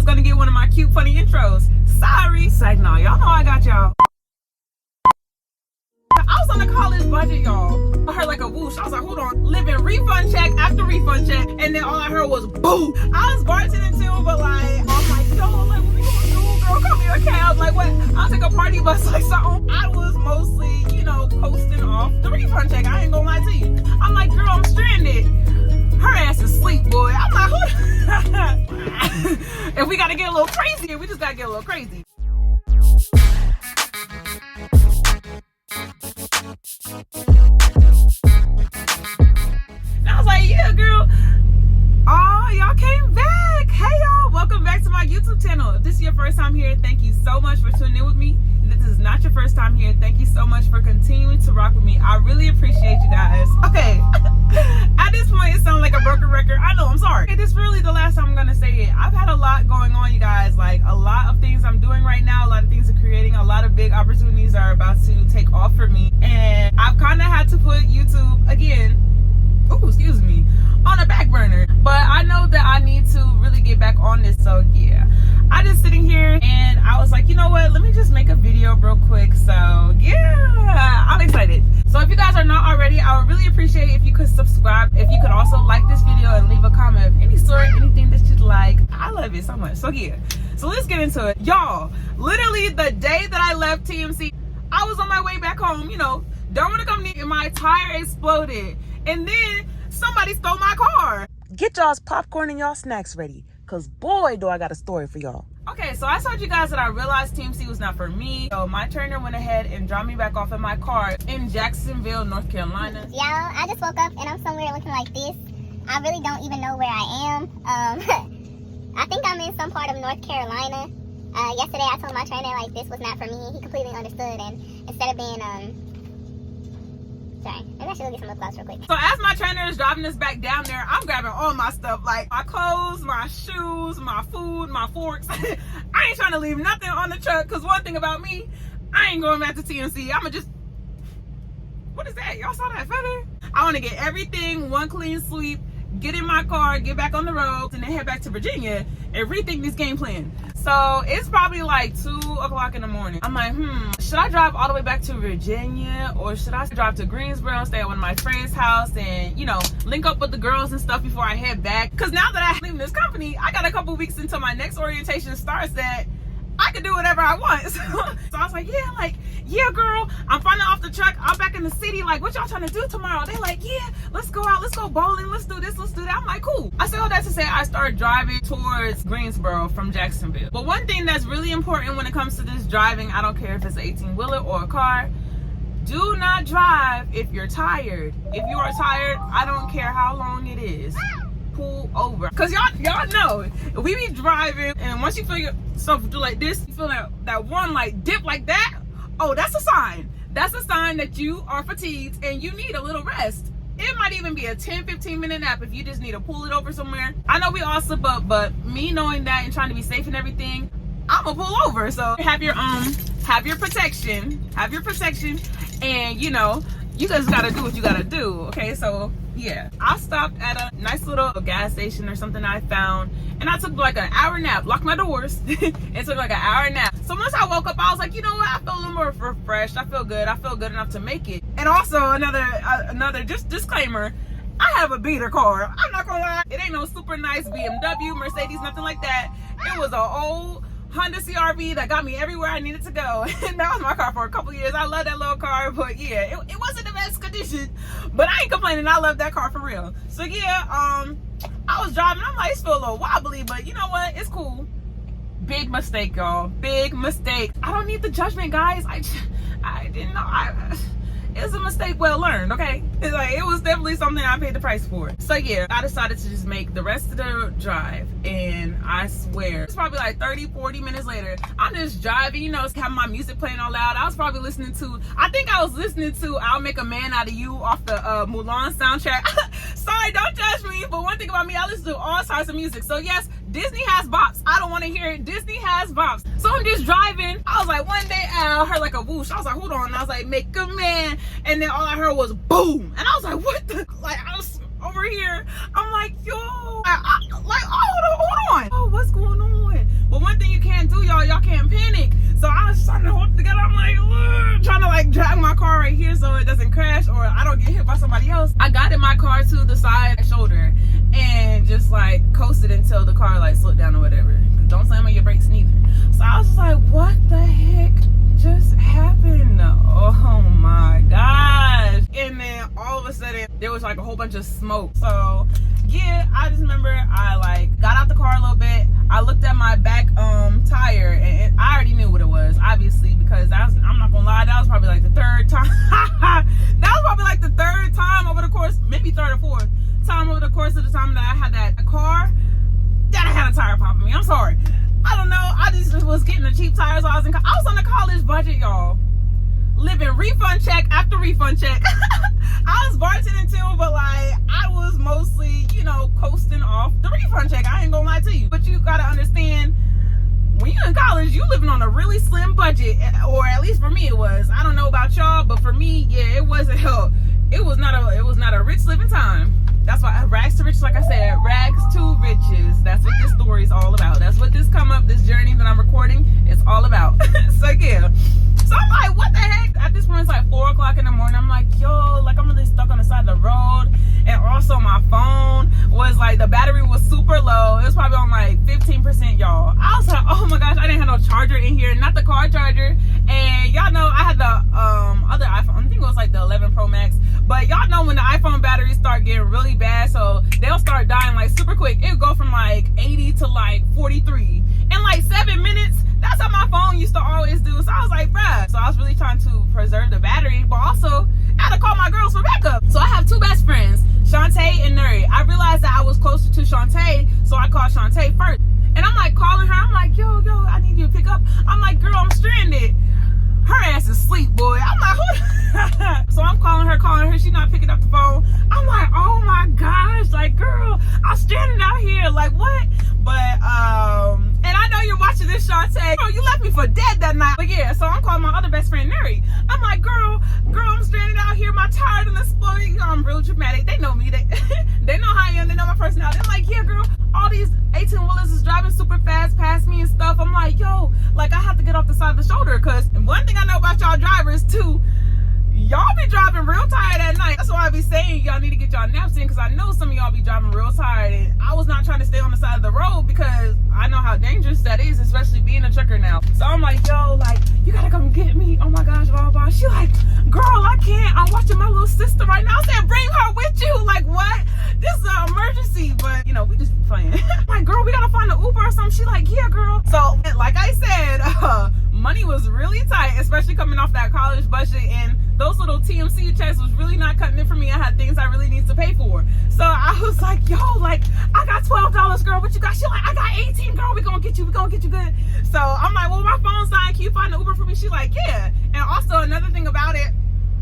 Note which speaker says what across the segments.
Speaker 1: was gonna get one of my cute, funny intros. Sorry. It's like, no, y'all know I got y'all. I was on a college budget, y'all. I heard like a whoosh. I was like, hold on. Living refund check after refund check. And then all I heard was boom. I was bartending too, but like, I'm like, yo, like, what we gonna do? Girl, call me a cab. Like, what? I'll take a party bus, like something. I was mostly, you know, coasting off the refund check. I ain't gonna lie to you. I'm like, girl, I'm stranded. Her ass is asleep, boy. I'm like, who? If we gotta get a little crazy, we just gotta get a little crazy. And I was like, yeah, girl. Oh, y'all came back. Hey, y'all. Welcome back to my YouTube channel. If this is your first time here, thank you so much for tuning in with me. And if this is not your first time here, thank you so much for continuing to rock with me. I really appreciate you guys. Okay. At this point, it sounds like a broken record. I know, I'm sorry. Okay, this is really the last time I'm going to say it. I've had a lot going on, you guys. Like, a lot of things I'm doing right now. A lot of things are creating. A lot of big opportunities are about to take off for me. And I've kind of had to put YouTube, again, excuse me, on a back burner. But I know that I need to really get back on this. So, yeah. I just sitting here and I was like, you know what? Let me just make a video real quick. So, yeah, I'm excited. So if you guys are not already, I would really appreciate if you could subscribe. If you could also like this video and leave a comment of any sort, anything that you'd like. I love it so much. So yeah, so let's get into it. Y'all, literally the day that I left TMC, I was on my way back home, you know, don't want to come near, and my tire exploded. And then somebody stole my car.
Speaker 2: Get y'all's popcorn and y'all snacks ready, because boy, do I got a story for y'all.
Speaker 1: Okay, so I told you guys that I realized TMC was not for me. So my trainer went ahead and dropped me back off in my car in Jacksonville, North Carolina.
Speaker 3: Y'all, I just woke up and I'm somewhere looking like this. I really don't even know where I am. I think I'm in some part of North Carolina. Yesterday I told my trainer like this was not for me. He completely understood, and instead of being sorry, maybe I should go get some lip gloss real quick.
Speaker 1: So as my trainer is driving us back down there, I'm grabbing all my stuff, like my clothes, my shoes, my food, my forks. I ain't trying to leave nothing on the truck, because one thing about me, I ain't going back to TMC. I'ma just, what is that? Y'all saw that feather? I want to get everything one clean sweep, get in my car, get back on the road, and then head back to Virginia and rethink this game plan. So it's probably like 2 o'clock in the morning. I'm like, should I drive all the way back to Virginia, or should I drive to Greensboro, stay at one of my friends' house, and, you know, link up with the girls and stuff before I head back? Because now that I'm leaving this company, I got a couple weeks until my next orientation starts that I can do whatever I want. So I was like, yeah, girl, I'm finally off the truck. I'm back in the city. Like, what y'all trying to do tomorrow? They like, yeah, let's go out. Let's go bowling. Let's do this. Let's do that. I'm like, cool. I said all that to say I started driving towards Greensboro from Jacksonville. But one thing that's really important when it comes to this driving, I don't care if it's an 18-wheeler or a car, do not drive if you're tired. If you are tired, I don't care how long it is, pull over. Because y'all know, we be driving, and once you feel yourself do like this, you feel that one like dip like that, oh, that's a sign. That's a sign that you are fatigued and you need a little rest. It might even be a 10-15 minute nap if you just need to pull it over somewhere. I know we all slip up, but me knowing that and trying to be safe and everything, I'm gonna pull over. So have your protection, and you know, you just gotta do what you gotta do. Okay, so yeah, I stopped at a nice little gas station or something I found, and I took like an hour nap, locked my doors, and took like an hour nap. So once I woke up, I was like, you know what? I feel a little more refreshed. I feel good. I feel good enough to make it. And also another just disclaimer, I have a beater car. I'm not gonna lie. It ain't no super nice BMW, Mercedes, nothing like that. It was an old Honda CRV that got me everywhere I needed to go. And that was my car for a couple years. I love that little car, but yeah, it wasn't the best condition, but I ain't complaining. I love that car for real. So yeah, I was driving. I'm like, it's feel a little wobbly, but you know what? It's cool. Big mistake, y'all. Big mistake. I don't need the judgment, guys. I didn't know. It's a mistake well learned, okay? It's like, it was definitely something I paid the price for. So yeah, I decided to just make the rest of the drive, and I swear, it's probably like 30-40 minutes later, I'm just driving, you know, having my music playing all loud. I was probably listening to, I was listening to I'll Make a Man Out of You off the Mulan soundtrack. Sorry, don't judge me, but one thing about me, I listen to all types of music. So yes, Disney has bops. I don't want to hear it. Disney has bops. So I'm just driving. I was like, one day I heard like a whoosh. I was like, hold on. And I was like, make a man. And then all I heard was boom. And I was like, what the? Like, I was over here. I'm like, yo. Like, oh, hold on. Oh, what's going on? bunch of smoke. So yeah, I just remember I like got out the car a little bit. I looked at my back tire, and I already knew what it was, obviously, because I'm not gonna lie, that was probably like the third time. That was probably like the third time over the course, maybe third or fourth time over the course of the time that I had that car, that I had a tire pop on me. I'm sorry. I don't know. I just was getting the cheap tires. I was on the college budget, y'all. Living refund check after refund check. I was bartending too, but like I was mostly, you know, coasting off the refund check. I ain't gonna lie to you. But you gotta understand, when you're in college, you living on a really slim budget, or at least for me it was. I don't know about y'all, but for me, yeah, it wasn't help. It was not a rich living time. That's why rags to riches, like I said, rags to riches. That's what this story is all about. That's what this journey that I'm recording is all about. So yeah. So I'm like, what the heck? At this point, it's like 4 o'clock in the morning. I'm like, yo, like I'm really stuck on the side of the road. And also my phone was like, the battery was super low. It was probably on like 15%, y'all. I was like, oh my gosh, I didn't have no charger in here, not the car charger. And y'all know I had the other iPhone. I think it was like the 11 Pro Max. But y'all know when the iPhone batteries start getting really bad, so they'll start dying like super quick. It would go from like 80 to like 43 in like 7 minutes. That's how my phone used to always do. So I was like, bruh. So I was really trying to preserve the battery, but also I had to call my girls for backup. So I have 2 best friends, Shantae and Nuri. I realized that I was closer to Shantae, so I called Shantae first. And I'm like calling her. I'm like, yo, I need you to pick up. I'm like, girl, I'm stranded. Her ass is asleep, boy. I'm like, who? So I'm calling her. She's not picking up the phone. I'm like, oh my gosh, like, girl, I'm stranded out here. Like, what? But and I know you're watching this, Shantae. Girl, you left me for dead that night. But yeah, so I'm calling my other best friend, Nuri. I'm like, girl, I'm stranded out here. My tire done exploded. You know, I'm real dramatic. They know me. They know how I am. They know my personality. I'm like, yeah, girl, all these 18-wheelers is driving super fast past me and stuff. I'm like, yo, like, I have to get off the side of the shoulder, because one thing I know about y'all drivers too, y'all be driving real tired at night. That's why I be saying y'all need to get y'all naps in, because I know some of y'all be driving real tired, and I was not trying to stay on the side of the road because I know how dangerous that is, especially being a trucker now. So I'm like, yo, like, you gotta come get me. Oh my gosh, blah, blah, blah. She like, girl, I can't. I'm watching my little sister right now. I said, bring her with you. Like, what? This is an emergency. But, you know, we just playing. Like, girl, we gotta find an Uber or something. She like, yeah, girl. So, like I said, money was really tight, especially coming off that college budget, and those little TMC checks was really not cutting it for me. I had things I really need to pay for. So I was like, yo, like, I got $12, girl. What you got? She like, I got 18, girl. We gonna get you good. So I'm like, well, my phone's dying. Can you find an Uber for me? She like, yeah. And also another thing about it,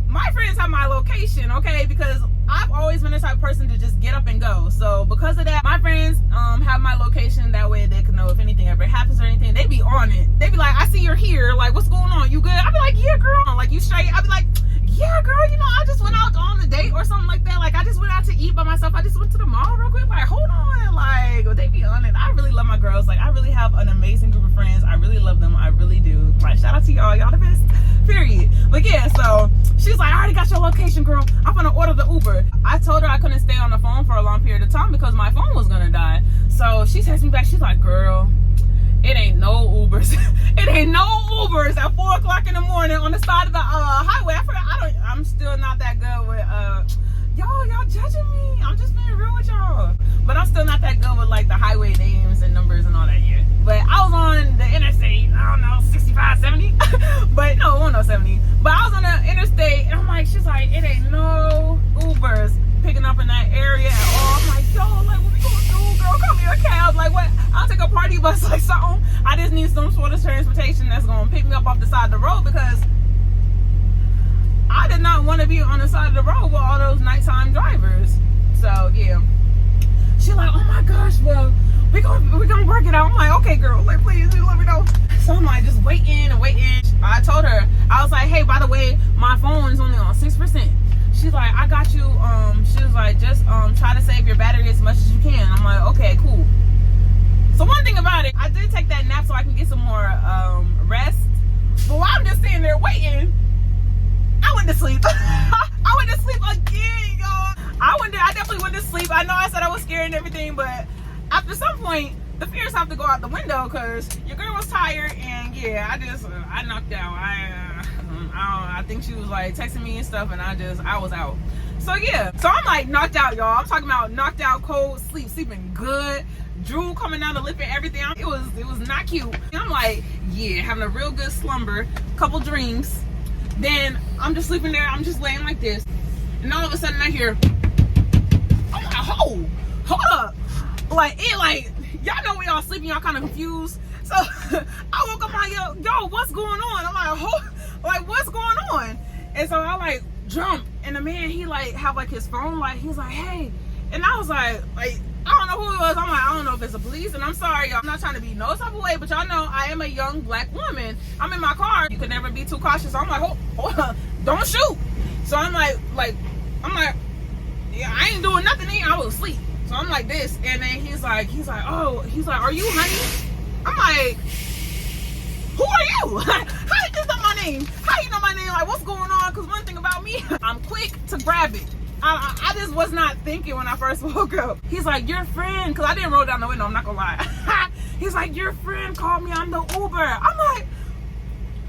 Speaker 1: my friends have my location, okay? Because I've always been the type of person to just get up and go. So because of that, my friends have my location. That way they can know if anything ever happens or anything. They be on it. They be like, I see you're here. Like, what's going on? You good? I be like, yeah, girl. Like, you straight? I be like, yeah, girl, you know, I just went out on a date or something like that. Like, I just went out to eat by myself. I just went to the mall real quick. Like, hold on. Like, they be on it. I really love my girls. Like, I really have an amazing group of friends. I really love them. I really do. Like, shout out to y'all. Y'all the best. Period. But yeah, so she's like, I already got your location, girl. I'm gonna order the Uber. I told her I couldn't stay on the phone for a long period of time because my phone was gonna die. So she texts me back. She's like, girl, it ain't no Ubers. It ain't no Ubers at 4 o'clock in the morning on the side of the highway. I'm still not that good with y'all judging me. I'm just being real with y'all. But I'm still not that good with like the highway names and numbers and all that yet. But I was on the interstate, I don't know, 65, 70. But no, it wasn't no 70. But I was on the interstate, and I'm like, she's like, it ain't no Ubers picking up in that area at all. I'm like, yo, like, what we gonna do, girl? Call me a cab. Like, what? I'll take a party bus, like something. I just need some sort of transportation that's gonna pick me up off the side of the road, because I did not want to be on the side of the road with all those nighttime drivers. So yeah, she like, oh my gosh, well, we gonna work it out. I'm like, okay, girl, like, please let me know. So I'm like, just waiting. I told her, I was like, hey, by the way, my phone is only on 6%. She's like, I got you. She was like, just try to save your battery as much as you can. I'm like, okay, cool. So one thing about it, I did take that nap so I can get some more rest. But while I'm just sitting there waiting, I went to sleep. I went to sleep again, y'all. I definitely went to sleep. I know I said I was scared and everything, but after some point, the fears have to go out the window because your girl was tired, and yeah, I knocked out. I think she was like texting me and stuff, and I was out. So yeah, so I'm like knocked out, y'all. I'm talking about knocked out, cold sleep, sleeping good, drool coming down the lip and everything. It was not cute. And I'm like, yeah, having a real good slumber, couple dreams. Then I'm just sleeping there. I'm just laying like this, and all of a sudden I hear, I'm like, hold up, like y'all know we all sleeping, y'all kind of confused. So I woke up like, yo, what's going on? I'm like, what's going on? And so I like jump, and the man, he like have like his phone, like he's like, hey, and I was like I don't know who it was. I'm like, I don't know if it's the police, and I'm sorry, y'all. I'm not trying to be no type of way, but y'all know I am a young black woman. I'm in my car. You could never be too cautious. So I'm like, hold on, don't shoot. So I'm like, yeah, I ain't doing nothing. I was asleep. So I'm like this, and then he's like, are you honey? I'm like, who are you? How you just know my name? How you know my name? Like, what's going on? Because one thing about me, I'm quick to grab it. I just was not thinking when I first woke up. He's like, your friend, because I didn't roll down the window, I'm not gonna lie. He's like, your friend called me on the Uber. I'm like,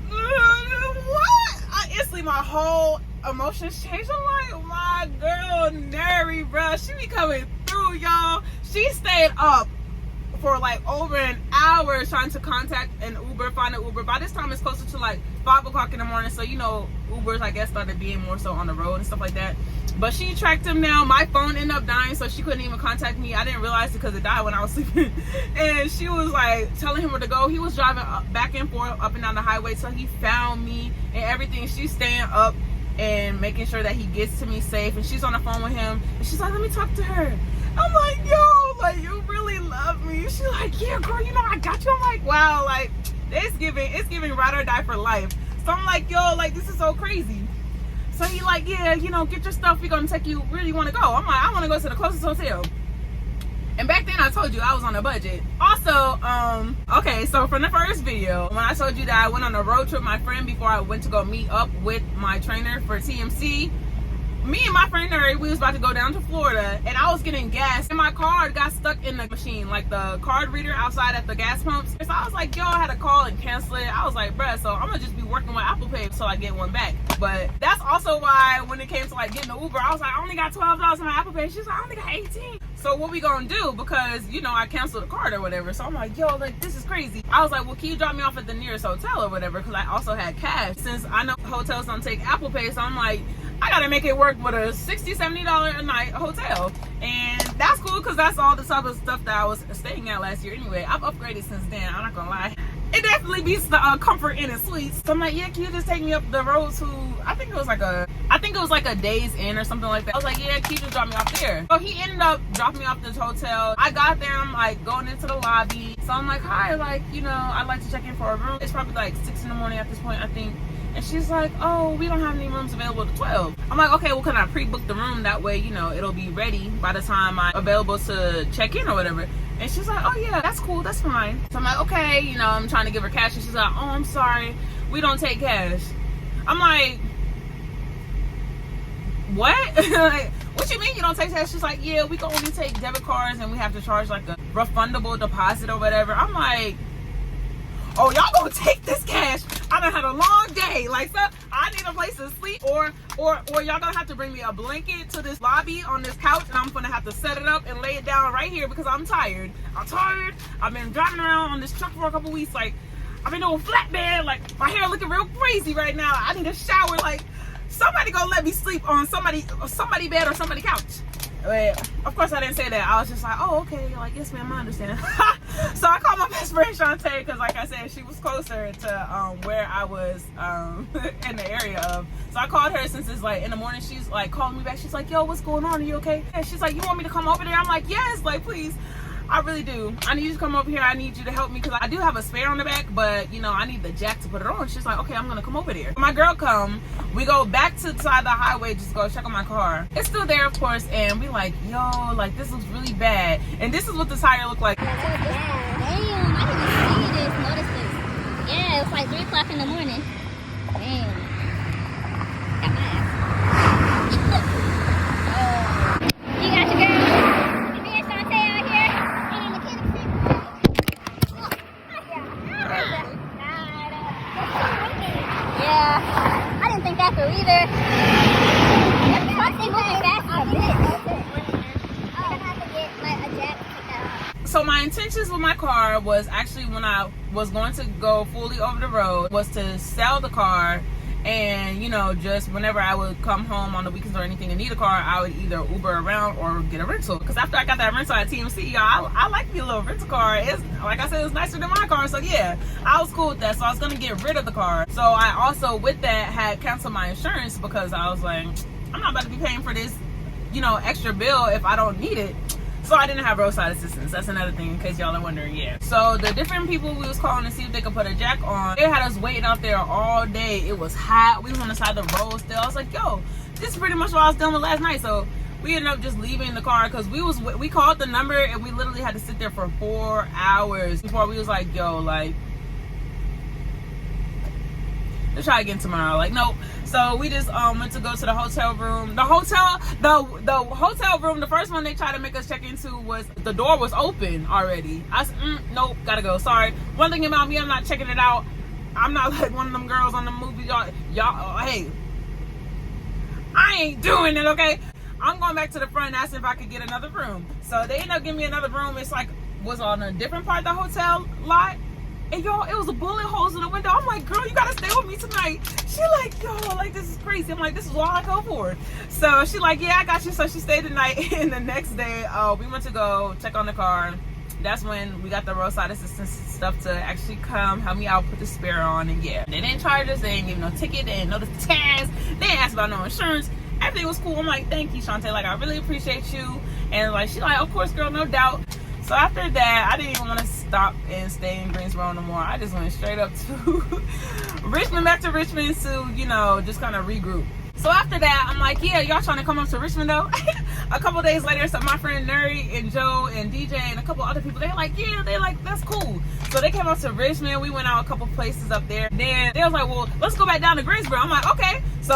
Speaker 1: what? Instantly my whole emotions changed. I'm like, my girl Neri, bro, she be coming through, y'all. She stayed up for like over an hour trying to contact an Uber, find an Uber. By this time it's closer to like 5 o'clock in the morning, so you know Ubers I guess started being more so on the road and stuff like that. But she tracked him down. My phone ended up dying, so she couldn't even contact me. I didn't realize it because it died when I was sleeping. And she was like telling him where to go. He was driving back and forth up and down the highway till he found me and everything. She's staying up and making sure that he gets to me safe, and she's on the phone with him, and she's like, let me talk to her. I'm like, yo, like, you really love me. She's like, yeah, girl, you know I got you. I'm like, wow, like, it's giving ride or die for life. So I'm like, yo, like, this is so crazy. So he like, yeah, you know, get your stuff, we're gonna take you where you want to go. I'm like, I want to go to the closest hotel. And back then I told you I was on a budget. Also, okay, so from the first video, when I told you that I went on a road trip with my friend before I went to go meet up with my trainer for TMC, me and my friend Neri, we was about to go down to Florida, and I was getting gas, and my card got stuck in the machine, like the card reader outside at the gas pumps. So I was like, yo, I had to call and cancel it. I was like, bruh, so I'm gonna just be working with Apple Pay until I get one back. But that's also why when it came to like getting the Uber, I was like, I only got $12 in my Apple Pay. She's like, I only got 18. So what we gonna do? Because, you know, I canceled the card or whatever. So I'm like, yo, like, this is crazy. I was like, well, can you drop me off at the nearest hotel or whatever? Because I also had cash. Since I know hotels don't take Apple Pay, so I'm like, I gotta make it work with a $60, $70 a night hotel. And that's cool because that's all the type of stuff that I was staying at last year anyway. I've upgraded since then, I'm not gonna lie. It definitely beats the comfort in and suites. So I'm like, yeah, can you just take me up the road to, I think it was like a Days Inn or something like that. I was like, yeah, can you just drop me off there? So he ended up dropping me off this hotel. I got there, I'm like going into the lobby. So I'm like, hi, like, you know, I'd like to check in for a room. It's probably like 6 in the morning at this point, I think. And she's like, oh, we don't have any rooms available to 12. I'm like, okay, well, can I pre-book the room? That way, you know, it'll be ready by the time I'm available to check in or whatever. And she's like, oh yeah, that's cool, that's fine. So I'm like, okay, you know, I'm trying to give her cash. And she's like, oh, I'm sorry, we don't take cash. I'm like, what? Like, what you mean you don't take cash? She's like, yeah, we can only take debit cards and we have to charge like a refundable deposit or whatever. I'm like, oh, y'all gonna take this cash? I done had a long day. Like, so I need a place to sleep, or y'all gonna have to bring me a blanket to this lobby on this couch, and I'm gonna have to set it up and lay it down right here because I'm tired. I'm tired. I've been driving around on this truck for a couple weeks. Like, I've been doing flatbed. Like, my hair looking real crazy right now. I need a shower. Like, somebody go let me sleep on somebody bed or somebody couch. But of course I didn't say that. I was just like, oh, okay, like, yes ma'am, I understand. So I called my best friend Shantae, because like I said, she was closer to where I was in the area of. So I called her since it's like in the morning. She's like calling me back. She's like, yo, what's going on? Are you okay? And she's like, you want me to come over there? I'm like, yes, like, please. I really do. I need you to come over here. I need you to help me because I do have a spare on the back, but you know, I need the jack to put it on. She's like, okay, I'm gonna come over there. My girl come, we go back to the side of the highway, just go check on my car. It's still there, of course, and we like, yo, like, this looks really bad. And this is what the tire looked like.
Speaker 3: Yeah, damn, I didn't see this, notice this. Yeah, it was like 3 o'clock in the morning. Damn. Got my ass. You got your girl? Me and Shantae out here on a mechanic seat. faster. The trucks ain't moving fast as a bitch. I'm gonna have to get a jack to take that off.
Speaker 1: So my intentions with my car was actually, when I was going to go fully over the road, was to sell the car, and you know, just whenever I would come home on the weekends or anything and need a car, I would either Uber around or get a rental. Because after I got that rental at TMC, y'all, I like me a little rental car. It's, like I said, it's nicer than my car. So yeah, I was cool with that. So I was gonna get rid of the car. So I also, with that, had canceled my insurance because I was like, I'm not about to be paying for this, you know, extra bill if I don't need it. So I didn't have roadside assistance. That's another thing, in case y'all are wondering. Yeah. So the different people we was calling to see if they could put a jack on, they had us waiting out there all day. It was hot. We was on the side of the road still. I was like, yo, this is pretty much what I was done with last night. So we ended up just leaving the car because we called the number and we literally had to sit there for 4 hours before we was like, yo, like, let's try again tomorrow. Like, nope. So we just went to go to the hotel room. The hotel room, the first one they tried to make us check into, was the door was open already. I said, nope, gotta go. Sorry. One thing about me, I'm not checking it out. I'm not like one of them girls on the movie. Y'all, hey, I ain't doing it, okay? I'm going back to the front and asking if I could get another room. So they ended up giving me another room. It's like, was on a different part of the hotel lot. And y'all, it was a bullet holes in the window. I'm like, girl, you gotta stay with me tonight. She like, yo, like, this is crazy. I'm like, this is all I go for. So she like, yeah, I got you. So she stayed the night. And the next day, we went to go check on the car. That's when we got the roadside assistance stuff to actually come help me out, put the spare on. And yeah, they didn't charge us. They didn't give no ticket. They didn't notice the tags. They didn't ask about no insurance. Everything was cool. I'm like, thank you, Shantae. Like, I really appreciate you. And like, she like, of course, girl, no doubt. So after that, I didn't even want to stop and stay in Greensboro no more. I just went straight up to Richmond, back to Richmond to, you know, just kind of regroup. So after that, I'm like, yeah, y'all trying to come up to Richmond though? A couple days later, so my friend Nuri and Joe and DJ and a couple other people, they're like, yeah, they're like, that's cool. So they came up to Richmond. We went out a couple places up there. Then they was like, well, let's go back down to Greensboro. I'm like, okay. So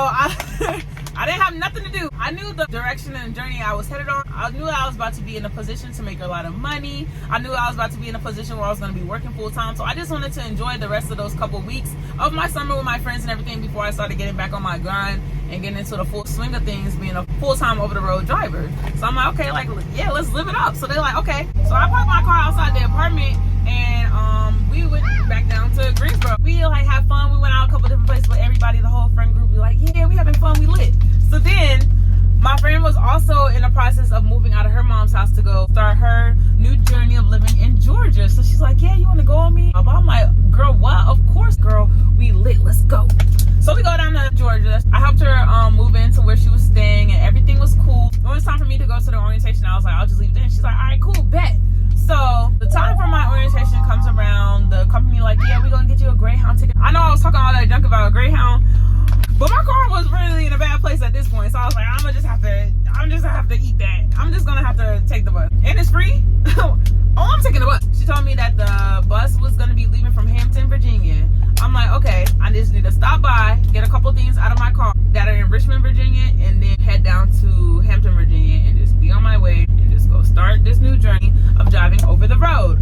Speaker 1: I didn't have nothing to do. I knew the direction and journey I was headed on. I knew I was about to be in a position to make a lot of money. I knew I was about to be in a position where I was going to be working full time. So I just wanted to enjoy the rest of those couple weeks of my summer with my friends and everything before I started getting back on my grind and getting into the full swing of things, being a full-time over-the-road driver. So I'm like, okay, like, yeah, let's live it up. So they're like, okay. So I parked my car outside the apartment and we went back down to Greensboro. We like had fun. We went out a couple different places with everybody, the whole friend group. We like, yeah, we having fun, we lit. So then my friend was also in the process of moving out of her mom's house to go start her new journey of living in Georgia. So she's like, yeah, you want to go with me? I'm like, girl, what? Of course, girl, we lit, let's go. So we go down to Georgia. I helped her move into where she was staying and everything was cool. When it was time for me to go to the orientation, I was like, I'll just leave then. She's like, all right, cool, bet. So the time for my orientation comes around. The company like, yeah, we're gonna get you a Greyhound ticket. I know I was talking all that junk about a Greyhound, but my car was really in a bad place at this point. So I was like, I'm just gonna have to eat that. I'm just gonna have to take the bus. And it's free. Oh, I'm taking the bus. She told me that the bus was gonna be leaving from Hampton, Virginia. I'm like, okay, I just need to stop by, get a couple things out of my car that are in Richmond, Virginia, and then head down to Hampton, Virginia, and just be on my way and just go start this new journey of driving over the road.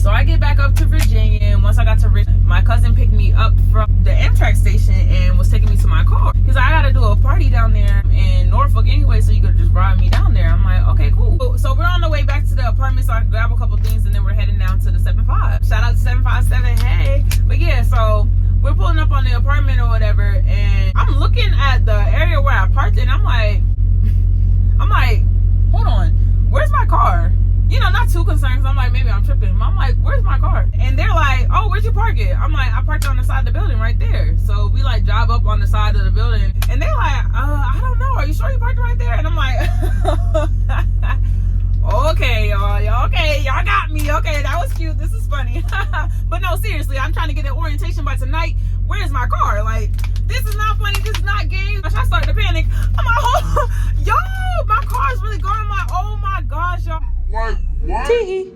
Speaker 1: So I get back up to Virginia, and once I got to Richmond, my cousin picked me up from the Amtrak station and was taking me to my car. He's like, I gotta do a party down there in Norfolk anyway, so you could just ride me down there. I'm like, okay, cool. So we're on the way back to the apartment so I can grab a couple things, and then we're heading down to the 7-5. Shout out to 757, hey. But yeah, so we're pulling up on the apartment or whatever, and I'm looking at the area where I parked it, and I'm like, hold on, where's my car? You know, not too concerned, because I'm like, maybe I'm tripping. I'm like, where's my car? And they're like, oh, where'd you park it? I'm like, I parked it on the side of the building right there. So we like drive up on the side of the building, and they're like, I don't know, are you sure you parked it right there? And I'm like, okay, y'all, okay, y'all got me. Okay, that was cute. This is funny. But no, seriously, I'm trying to get an orientation by tonight. Where's my car? Like, this is not funny. This is not game. I started to panic. I'm like, oh, yo, my car's really gone. I'm like, oh my gosh, y'all.
Speaker 4: Like, what?
Speaker 2: Tee.